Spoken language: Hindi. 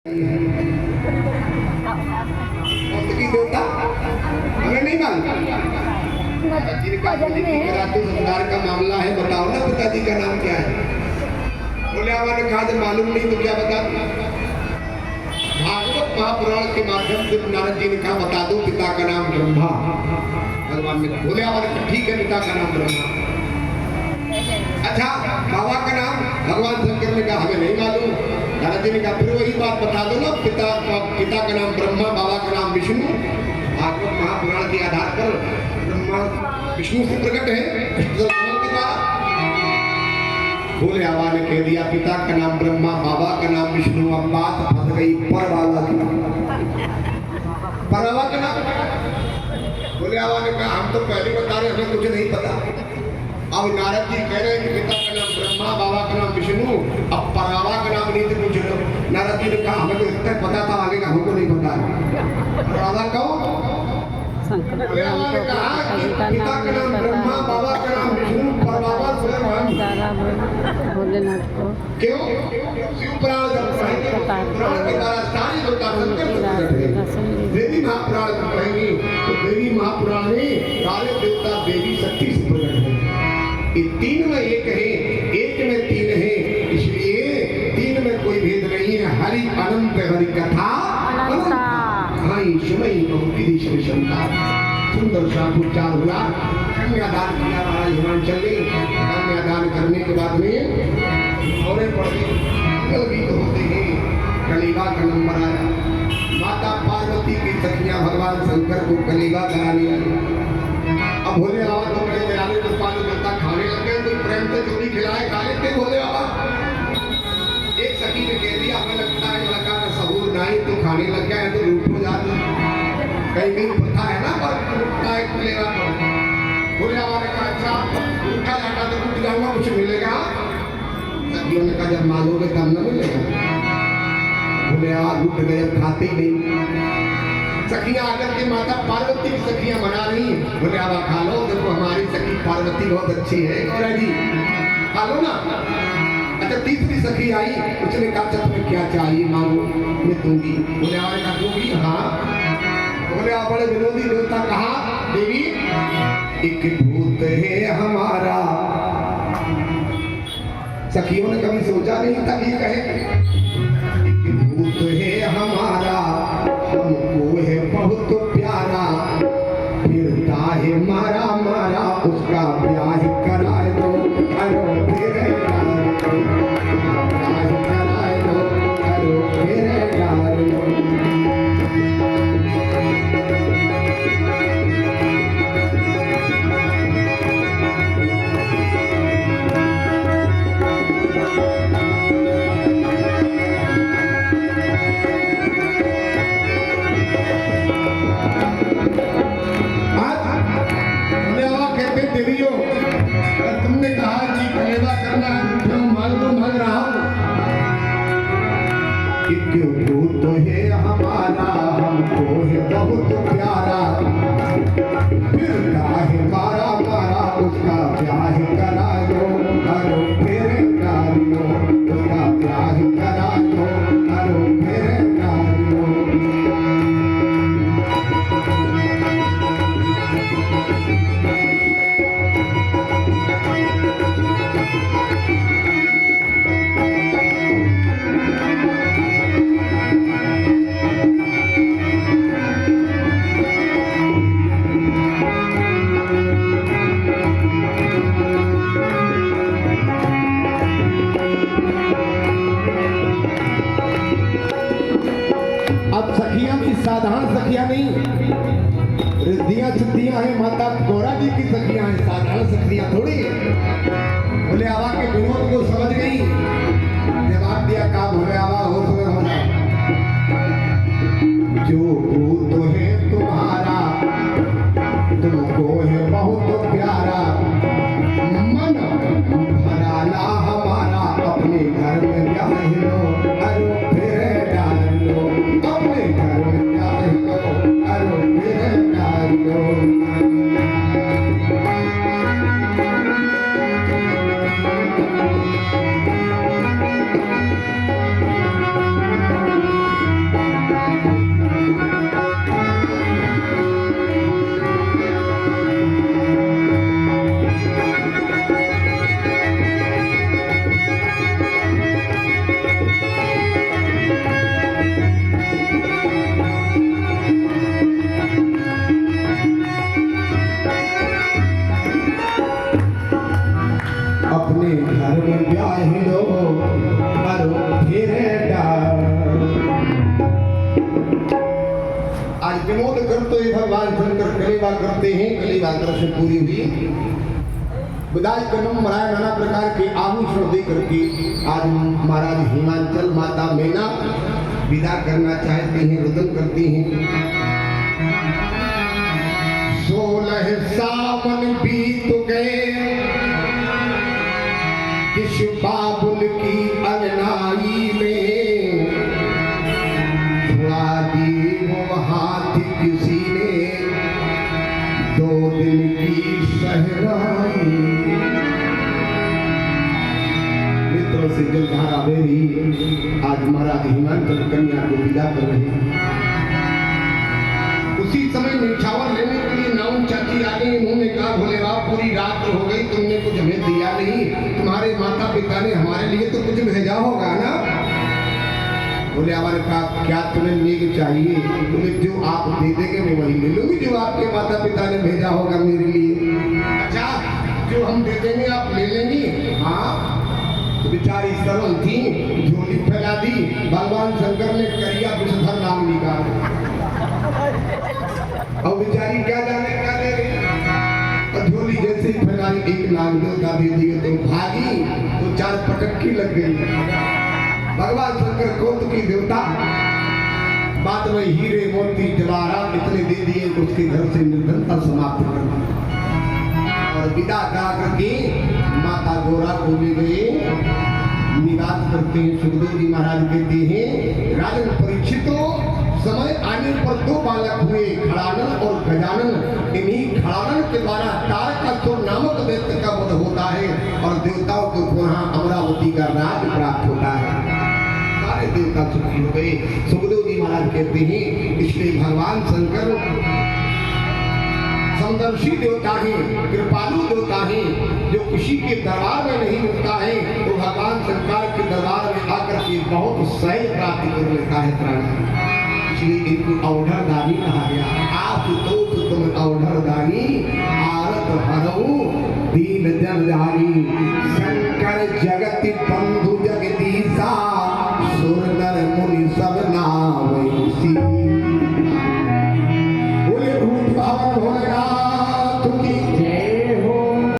देवता हमें नहीं मालूम जिनका संस्कार का मामला है, बताओ ना पिताजी का नाम क्या है। बोले हमारे कहा जब मालूम नहीं तो क्या बता। भागवत महापुराण के माध्यम से नारद जी ने कहा बता दो पिता का नाम ब्रह्मा। भगवान ने बोले हमारे ठीक है पिता का नाम ब्रह्मा। अच्छा बाबा का नाम भगवान शंकर ने कहा हमें नहीं मालूम। नारद जी ने कहा फिर वही बात बता दो ना, पिता का नाम ब्रह्मा, बाबा का नाम विष्णु। भागवत महापुराण के आधार पर ब्रह्मा विष्णु से प्रकट है के द्वारा। भोले बाबा ने कह दिया पिता का नाम ब्रह्मा, बाबा का नाम विष्णु। अब बात फंस गई पर बाबा की। पर बाबा का नाम भोले बाबा ने कहा हम तो पहले बता रहे हमें कुछ नहीं पता। अब नारद जी कह रहे हैं कि पिता का नाम ब्रह्मा, बाबा का नाम विष्णु, अब बाबा का नाम नहीं थे पूछ लो। नारद जी ने कहा हमें तो इतना पता था, आगे का हमको नहीं पता। बाबा कहो पिता का नाम ब्रह्मा, बाबा का नाम विष्णु, पर बाबा स्वयं भोलेनाथ को क्यों शिव पुराण के द्वारा सारी देवता शंकर से प्रकट है। देवी महापुराण पढ़ेंगे तो देवी महापुराण में सारे देवता देवी शक्ति से प्रकट है। ये तीन में एक है, एक में तीन है, इसलिए तीन में कोई भेद नहीं है। हरि अनंत हरि कथा सुंदर सा उच्चार हुआ। कन्यादान किया महाराज हिमांचल ने। कन्यादान करने के बाद में और पढ़ते गीत होते हैं। कलिका का नंबर आया। माता पार्वती की सखियां भगवान शंकर को कलिका कराने आई। अब भोले बाबा तो बड़े दयालु कृपालु करता, खाने लग गए तो प्रेम से चोरी खिलाए खा लेते भोले बाबा। एक सखी ने कह दिया हमें लगता है लड़का का सबूर नहीं तो खाने लग गया है तो रूठ हो जाते। कहीं कहीं प्रथा है ना पर रूठता है मिलेगा। भोले बाबा ने कहा अच्छा रूठा जाता तो रूठ जाऊंगा कुछ मिलेगा। सखियों ने कहा जब मांगोगे तब न मिलेगा। भोले बाबा रूठ गए, खाते ही नहीं। सखियां आकर के माता पार्वती की सखियां बना रही। बोले आवा खा लो, देखो हमारी सखी पार्वती बहुत अच्छी है। जी खा लो ना। अच्छा तीसरी सखी आई, उसने कहा तुम्हें क्या चाहिए मांगो मैं दूंगी। बोले आवा ने कहा दूंगी हाँ। बोले आप बड़े विरोधी देवता कहा देवी एक भूत है हमारा। सखियों ने कभी सोचा नहीं था कि कहे एक भूत है हमारा, हमको है बहुत प्यारा, फिरता है मारा मारा, उसका ब्याह कराए दो। अरे फिर ब्याह कराए दो, अरे फिर तुमने कहा जी कलेवा करना है, क्यों मांग रहा हूं। क्यों भूत है हमारा, हमको है बहुत प्यारा, फिरता है मारा मारा, उसका ब्याह करा दो। अरे फिर डालो, उसका ब्याह करा दो। अरे फिर डालो। अब सखियां भी साधारण सखियां नहीं, रिद्धियां सिद्धियां हैं। माता गौरा जी की सखियां हैं, साधारण सखियां थोड़ी। भोले बाबा के विनोद को समझ गई, जवाब दिया का भोले बाबा हो तो हो जाओ। जो भूत है तुम्हारा, तुमको है बहुत प्यारा, मन भराना हमारा, अपने घर में ब्याह लो। अरे फिर डाल लो, अपने घर में ब्याह लो। अरे फिर डाल लो। आज विनोद करते हुए भगवान शंकर कलेवा करते हैं, कलेवा दर्शन पूरी हुई। विदाई कदम मराए नाना प्रकार के आभूषण दे करके आज महाराज हिमांचल माता मैना विदा करना चाहते हैं, रुदन करती हैं। 16 सावन बीत गए, किस बाबुल की अंगनाई में छुड़ा दी वो हाथ किसी ने 2 दिन की सहराई। मित्रों से जलधारा बेरी आज महाराज हिमांचल कन्या को विदा कर रहे हैं। उसी समय निछावर लेने के लिए नाउन चाची आ गई। उन्होंने कहा भोले बाबा पूरी रात हो गई, तुमने कुछ हमें दिया नहीं, तुम्हारे माता पिता ने हमारे लिए तो कुछ भेजा होगा ना। बोले हमारे कहा क्या तुम्हें लेके चाहिए, तुम्हें जो आप दे देंगे मैं वही ले लूंगी जो आपके माता पिता ने भेजा होगा मेरे लिए। अच्छा जो हम दे देंगे आप ले लेंगी। हाँ तो बेचारी सरल थी, झोली फैला दी। भगवान शंकर ने करिया विषधर नाम निकाला और बेचारी क्या जाने क्या दे रही। झोली जैसे ही फैलाई एक नाग देवता दे दिए तो भागी तो 4 पटक्की लग गई। भगवान शंकर कौत की देवता बात में हीरे मोती जवाहरात इतने दे दिए कि उसके घर से निर्धनता समाप्त कर दी और विदा करा करके माता गौरा को ले गए। निवास करते हैं। सुखदेव जी महाराज कहते हैं राजन परीक्षितों समय आने पर 2 बालक हुए, खड़ानन और गजानन। इन्हीं खड़ानन के द्वारा तारकासुर नामक दैत्य का वध होता है और देवताओं को पुनः अमरावती का राज प्राप्त होता है। सारे देवता सुखी हो गए। सुखदेव जी महाराज कहते हैं इसलिए भगवान शंकर समदर्शी देवता है, कृपालु देवता है। जो किसी के दरबार में नहीं मिलता है तो भगवान शंकर के दरबार में आकर के बहुत सहज प्राप्ति कर लेता है प्राणी। इसलिए इनको औढ़र दानी कहा गया। आप तो तुम औढ़र दानी, आरत हरऊ दीन जन जानी। शंकर जगति बंधु जगदीशा, सुर नर मुनि सब नाम इसी। बोले भूत भावन भोलेनाथ